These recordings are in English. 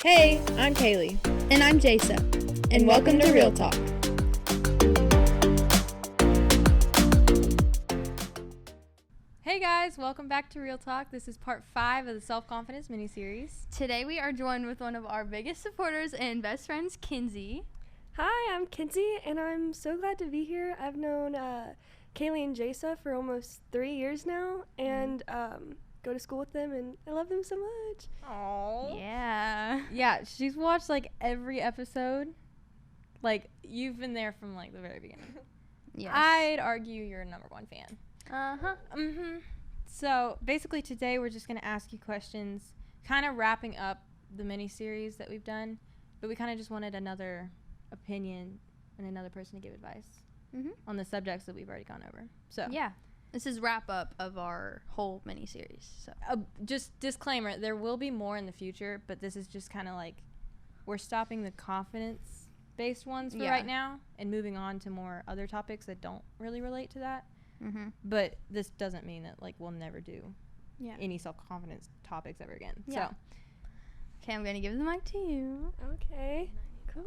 Hey, I'm Kaylee. And I'm Jasa. And welcome to Real Talk. Hey guys, welcome back to Real Talk. This is part 5 of the Self-Confidence miniseries. Today we are joined with one of our biggest supporters and best friends, Kinsey. Hi, I'm Kinsey, and I'm so glad to be here. I've known Kaylee and Jasa for almost 3 years now, and go to school with them, and I love them so much. Aww. Yeah. Yeah, she's watched like every episode. Like, you've been there from like the very beginning. Yes. I'd argue you're a number 1 fan. Uh-huh. So basically today we're just going to ask you questions, kind of wrapping up the mini-series that we've done, but we kind of just wanted another opinion and another person to give advice on the subjects that we've already gone over. So yeah, this is wrap up of our whole mini-series. So just disclaimer, there will be more in the future, but this is just kind of like we're stopping the confidence-based ones for right now and moving on to more other topics that don't really relate to that. But this doesn't mean that like we'll never do any self-confidence topics ever again. Yeah. So okay, I'm gonna give the mic to you. Okay, cool.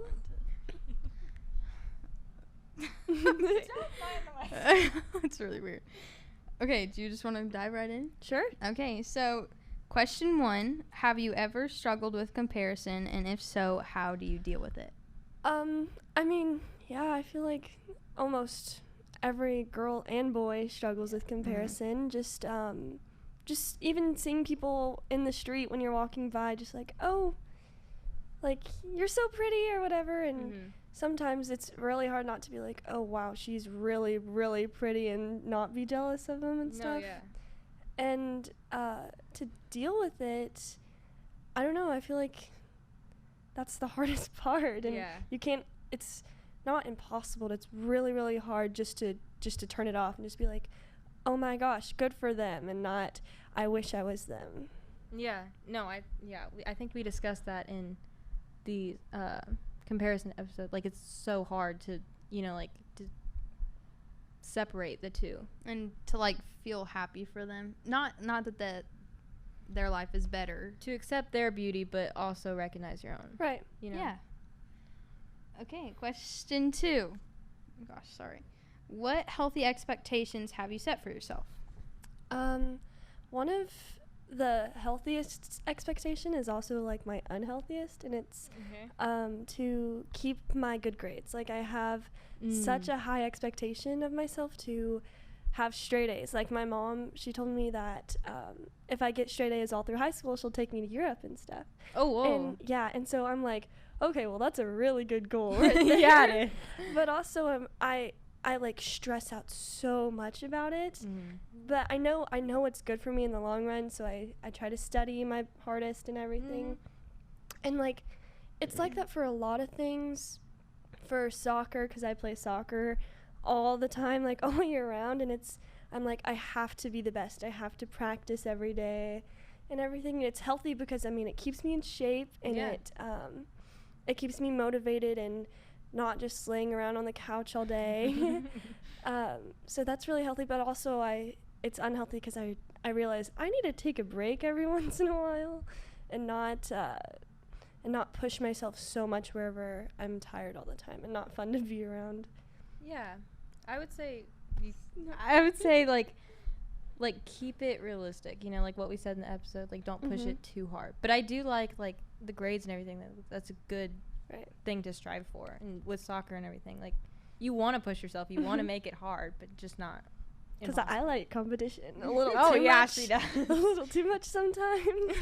It's really weird. Okay, do you just want to dive right in? Sure. Okay, so question 1, have you ever struggled with comparison, and if so, how do you deal with it? I mean, yeah, I feel like almost every girl and boy struggles with comparison. Just even seeing people in the street when you're walking by, just like, oh, like, you're so pretty or whatever, and sometimes it's really hard not to be like, oh, wow, she's really, really pretty, and not be jealous of them and stuff. And to deal with it, I don't know, I feel like that's the hardest part, and you can't, it's not impossible, it's really, really hard just to turn it off and just be like, oh my gosh, good for them, and not, I wish I was them. I think we discussed that in the comparison episode. Like, it's so hard to to separate the two and to like feel happy for them, not that their life is better, to accept their beauty but also recognize your own, right? Okay, question 2. Gosh, sorry. What healthy expectations have you set for yourself? One of the healthiest expectation is also like my unhealthiest, and it's to keep my good grades. Like, I have such a high expectation of myself to have straight A's. Like, my mom, she told me that if I get straight A's all through high school, she'll take me to Europe and stuff. Oh, whoa. And so I'm like, okay, well, that's a really good goal right there. But also I like stress out so much about it, but I know it's good for me in the long run, so I try to study my hardest and everything. And like, it's like that for a lot of things. For soccer, because I play soccer all the time, like all year round, and I'm like, I have to be the best, I have to practice every day and everything. It's healthy because, I mean, it keeps me in shape, and it keeps me motivated and not just laying around on the couch all day. So that's really healthy, but also it's unhealthy because I realize I need to take a break every once in a while and not push myself so much wherever I'm tired all the time and not fun to be around. Yeah, I would say like keep it realistic, like what we said in the episode, like don't push it too hard. But I do like the grades and everything. That's a good thing to strive for. And with soccer and everything, like, you want to push yourself, you want to make it hard, but just not because I like competition a little too much. She does. A little too much sometimes.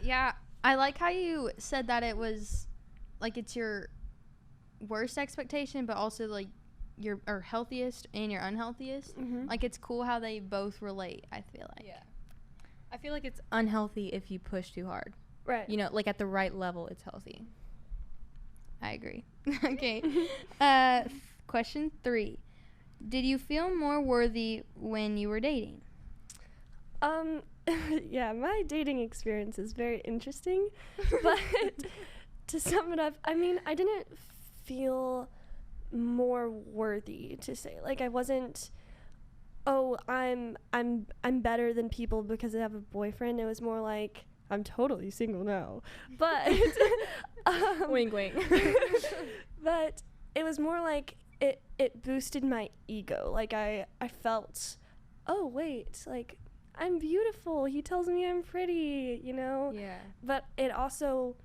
Yeah, I like how you said that it was like it's your worst expectation, but also like your healthiest and your unhealthiest. Like, it's cool how they both relate, I feel like. Yeah, I feel like it's unhealthy if you push too hard, right? Like at the right level, it's healthy. I agree. Okay. Question 3. Did you feel more worthy when you were dating? Yeah, my dating experience is very interesting, but to sum it up, I mean, I didn't feel more worthy to say. Like, I wasn't, oh, I'm better than people because I have a boyfriend. It was more like I'm totally single now. But wink, wink. but it was more like it boosted my ego. Like I felt, oh wait, like I'm beautiful. He tells me I'm pretty, you know? Yeah. But it also,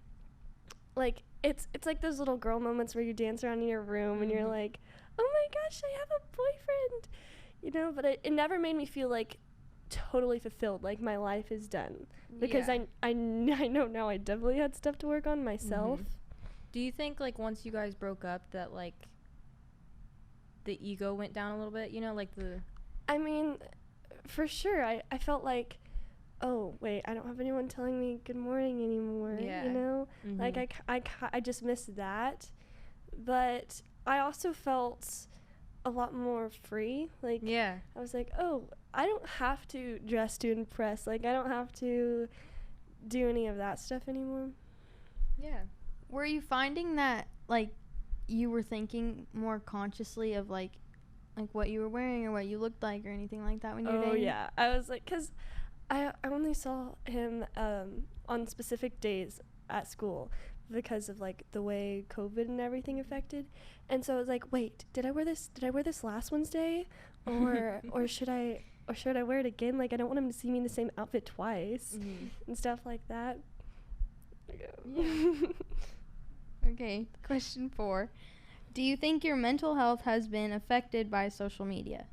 like, it's like those little girl moments where you dance around in your room and you're like, oh my gosh, I have a boyfriend, you know? But it never made me feel like totally fulfilled, like my life is done. Because I know now I definitely had stuff to work on myself. Do you think, like, once you guys broke up that, like, the ego went down a little bit, you know, like the... I mean, for sure, I felt like, oh, wait, I don't have anyone telling me good morning anymore, you know? Like, I just missed that. But I also felt a lot more free. Like, I was like, oh, I don't have to dress to impress. Like, I don't have to do any of that stuff anymore. Yeah. Were you finding that, like, you were thinking more consciously of, like what you were wearing or what you looked like or anything like that when you were dating? Oh, yeah. I was like, because I only saw him on specific days at school because of, like, the way COVID and everything affected. And so I was like, wait, did I wear this last Wednesday? Or should I wear it again? Like, I don't want him to see me in the same outfit twice and stuff like that. Yeah. Okay, question 4. Do you think your mental health has been affected by social media?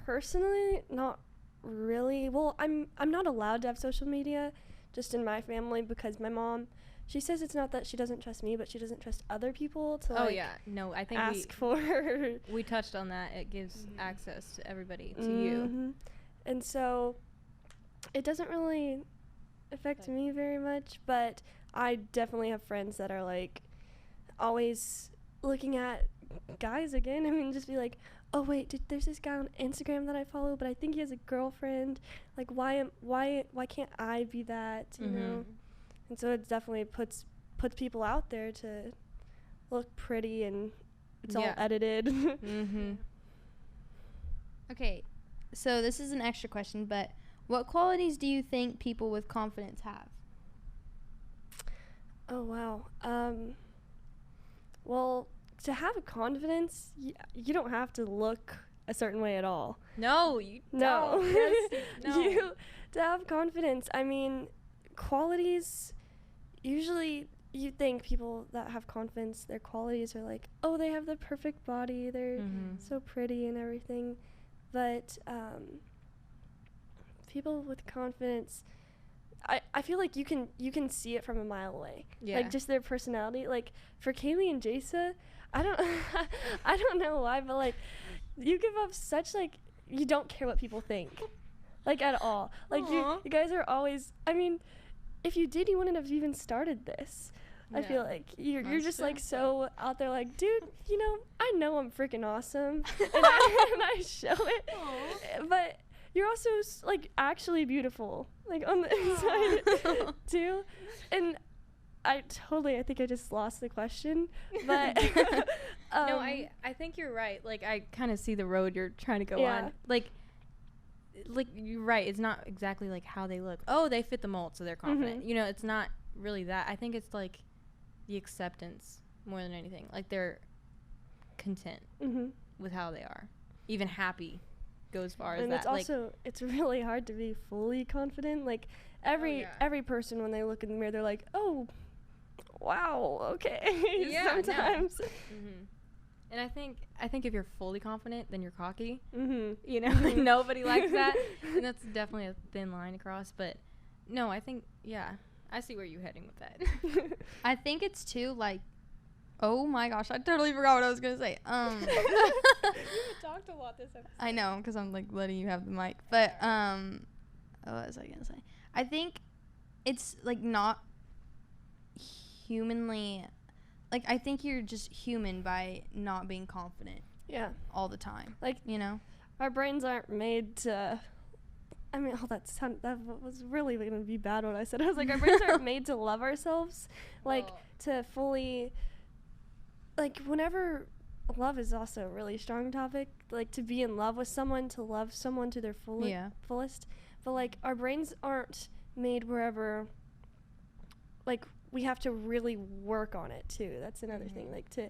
Personally, not really. Well, I'm not allowed to have social media just in my family because my mom, she says it's not that she doesn't trust me, but she doesn't trust other people to I think ask for we touched on that. It gives access to everybody, to you. And so it doesn't really affect me very much, but I definitely have friends that are, like, always looking at guys again. I mean, just be like, oh wait, there's this guy on Instagram that I follow, but I think he has a girlfriend. Like, why can't I be that, you know? And so it definitely puts people out there to look pretty, and it's all edited. Okay, so this is an extra question, but what qualities do you think people with confidence have? Oh, wow. Well, to have confidence, you don't have to look a certain way at all. No, you don't. Yes, no. To have confidence, I mean, qualities, usually you think people that have confidence, their qualities are like, oh, they have the perfect body, they're so pretty and everything. But people with confidence, I feel like you can see it from a mile away. Like, just their personality. Like, for Kaylee and Jasa, I don't know why, but, like, you give off such, like, you don't care what people think, like, at all. Like, you guys are always, I mean, if you did, you wouldn't have even started this. I feel like you're just, like, so out there, like, dude, you know, I know I'm freaking awesome, and I show it. But you're also, like, actually beautiful, like, on the inside too. And I think I just lost the question, but no, I think you're right. Like, I kind of see the road you're trying to go on. Like you're right. It's not exactly like how they look. Oh, they fit the mold, so they're confident. You know, it's not really that. I think it's like the acceptance more than anything. Like, they're content with how they are, even happy. Go as far as and that. It's also, it's really hard to be fully confident. Like, every person, when they look in the mirror, they're like, oh, wow, okay. Sometimes. And I think if you're fully confident, then you're cocky. You know, like, nobody likes that, and that's definitely a thin line to cross. But no, I think I see where you're heading with that. I think it's too, like, oh my gosh, I totally forgot what I was gonna say. You haven't talked a lot this episode. I know, because I'm, like, letting you have the mic. But what was I gonna say? I think it's, like, not humanly, like, I think you're just human by not being confident. Yeah. All the time. Like, you know? Our brains aren't made to, I mean, that was really going to be bad what I said. I was like, our brains aren't made to love ourselves. Like, to fully, like, whenever, love is also a really strong topic. Like, to be in love with someone, to love someone to their fullest. But, but like our brains aren't made wherever, like we have to really work on it too. That's another thing, like to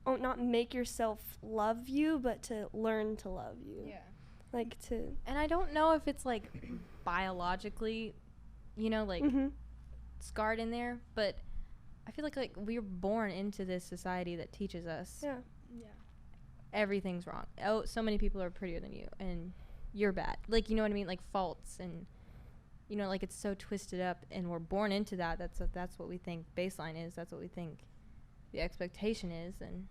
not make yourself love you, but to learn to love you. Yeah. Like to. And I don't know if it's like biologically, you know, like scarred in there, but I feel like we're born into this society that teaches us everything's wrong. Oh, so many people are prettier than you and you're bad. Like, you know what I mean? Like faults and, you know, like it's so twisted up and we're born into that. That's what we think baseline is. That's what we think the expectation is, and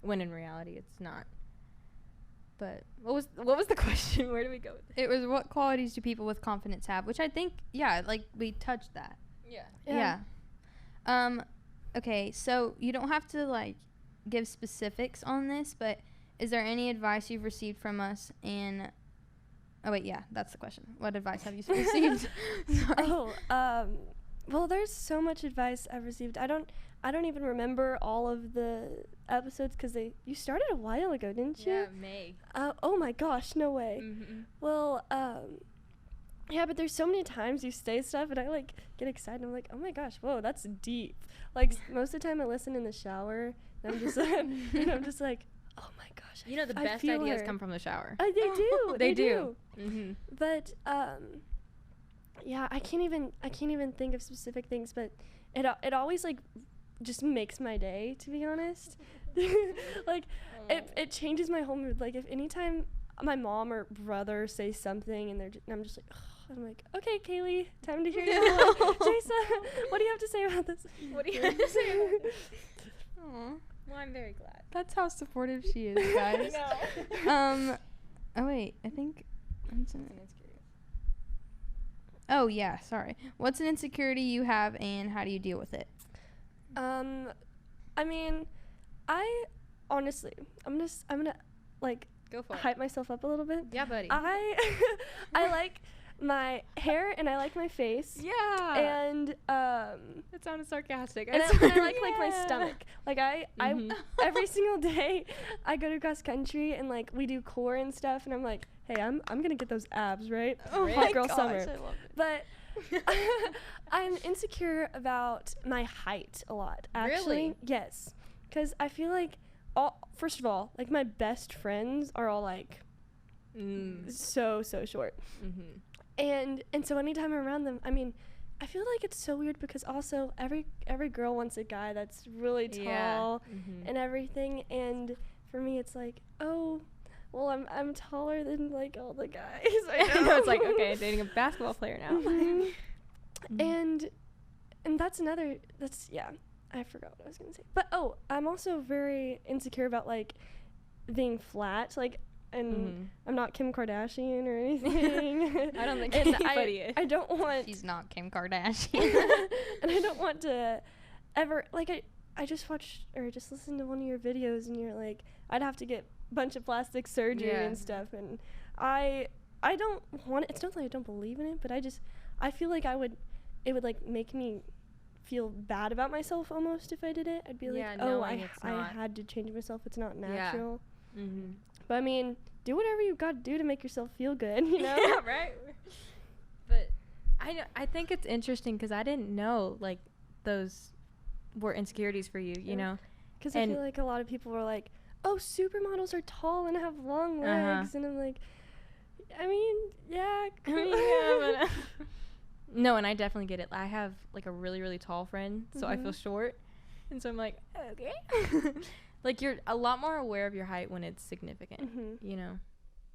when in reality it's not. But what was the question? Where do we go with it? It was, what qualities do people with confidence have? Which I think, like we touched that. Yeah. Okay, so you don't have to like give specifics on this, but is there any advice you've received from us? And that's the question. What advice have you received? Well, there's so much advice I've received. I don't even remember all of the episodes because you started a while ago, didn't you? Yeah, May. Oh my gosh, no way. Well, yeah, but there's so many times you say stuff and I like get excited. I'm like, oh my gosh, whoa, that's deep. Like most of the time I listen in the shower and I'm just like, and I'm just like, oh my gosh. You know, the best ideas come from the shower. They do. They do. But yeah, I can't even think of specific things, but it always like just makes my day, to be honest. Like it changes my whole mood. Like if anytime my mom or brother say something and I'm just like, ugh, I'm like, okay, Kaylee, time to hear you. Jason, what do you have to say about this? What do you have to say about this? Aw. Well, I'm very glad. That's how supportive she is, guys. Oh wait, I think Oh yeah, sorry. What's an insecurity you have and how do you deal with it? I mean, I honestly, I'm gonna like go for it. Hype myself up a little bit. Yeah, buddy. I like my hair and I like my face. Yeah. And it sounded sarcastic. And I like my stomach. Like I every single day I go to cross country and like we do core and stuff and I'm like, hey, I'm gonna get those abs, right? Oh Hot girl gosh, summer. I love it. But I'm insecure about my height a lot. Actually, really? Yes, because I feel like first of all, like my best friends are all like so short. And so anytime I'm around them, I mean, I feel like it's so weird because also every girl wants a guy that's really tall and everything, and for me it's like, oh, well I'm taller than like all the guys. I know. It's like, okay, dating a basketball player now. And that's I forgot what I was gonna say. But I'm also very insecure about like being flat, like. And I'm not Kim Kardashian or anything. I don't think anybody is. I don't want... She's not Kim Kardashian. And I don't want to ever... Like, I just watched or just listened to one of your videos and you're like, I'd have to get a bunch of plastic surgery and stuff. And I don't want it. It's not that I don't believe in it, but I feel like it would like make me feel bad about myself almost if I did it. I'd be like, I had to change myself. It's not natural. Yeah. But I mean, do whatever you got to do to make yourself feel good, you know? Yeah, right. But I think it's interesting because I didn't know like those were insecurities for you, you know? Because I feel like a lot of people were like, oh, supermodels are tall and have long legs, and I'm like, I mean, yeah. But, no, and I definitely get it. I have like a really, really tall friend, so I feel short, and so I'm like, okay. Like, you're a lot more aware of your height when it's significant, you know?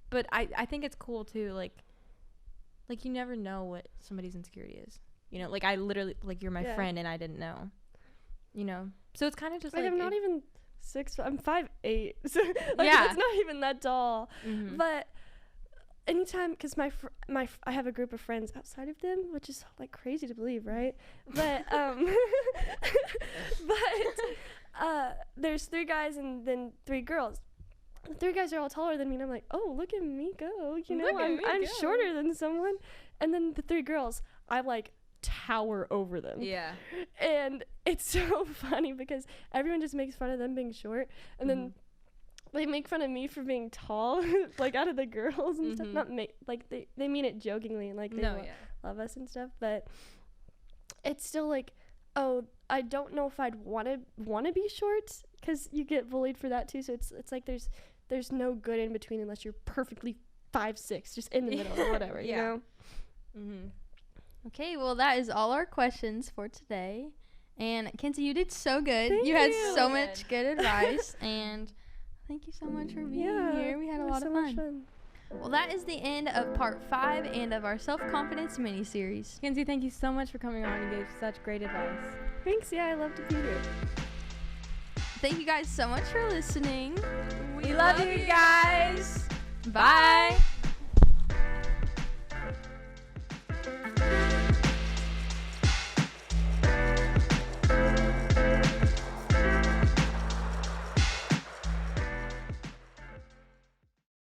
But I think it's cool, too, like, you never know what somebody's insecurity is. You know, like, I literally, like, you're my friend, and I didn't know. You know? So it's kind of just, like... I'm not even 6'5". I'm 5'8". So, like, it's not even that tall. But anytime... Because I have a group of friends outside of them, which is, like, crazy to believe, right? But, there's 3 guys and then 3 girls. The 3 guys are all taller than me, and I'm like, oh, look at me go. You know, I'm shorter than someone. And then the 3 girls, I like tower over them. Yeah. And it's so funny because everyone just makes fun of them being short. And then they make fun of me for being tall, like out of the girls and stuff. Not like they mean it jokingly and like they love us and stuff, but it's still like, oh, I don't know if I'd want to be short, because you get bullied for that too. So it's like there's no good in between unless you're perfectly 5'6", just in the middle or whatever, you know. Okay, well, that is all our questions for today. And Kenzie, you did so good. Thank you had you. so much good advice, and thank you so much for being here. We had a lot of fun. Well, that is the end of part 5 and of our self-confidence mini-series. Kenzie, thank you so much for coming on. You gave such great advice. Thanks. Yeah, I love to be here. Thank you guys so much for listening. We love you guys. Bye.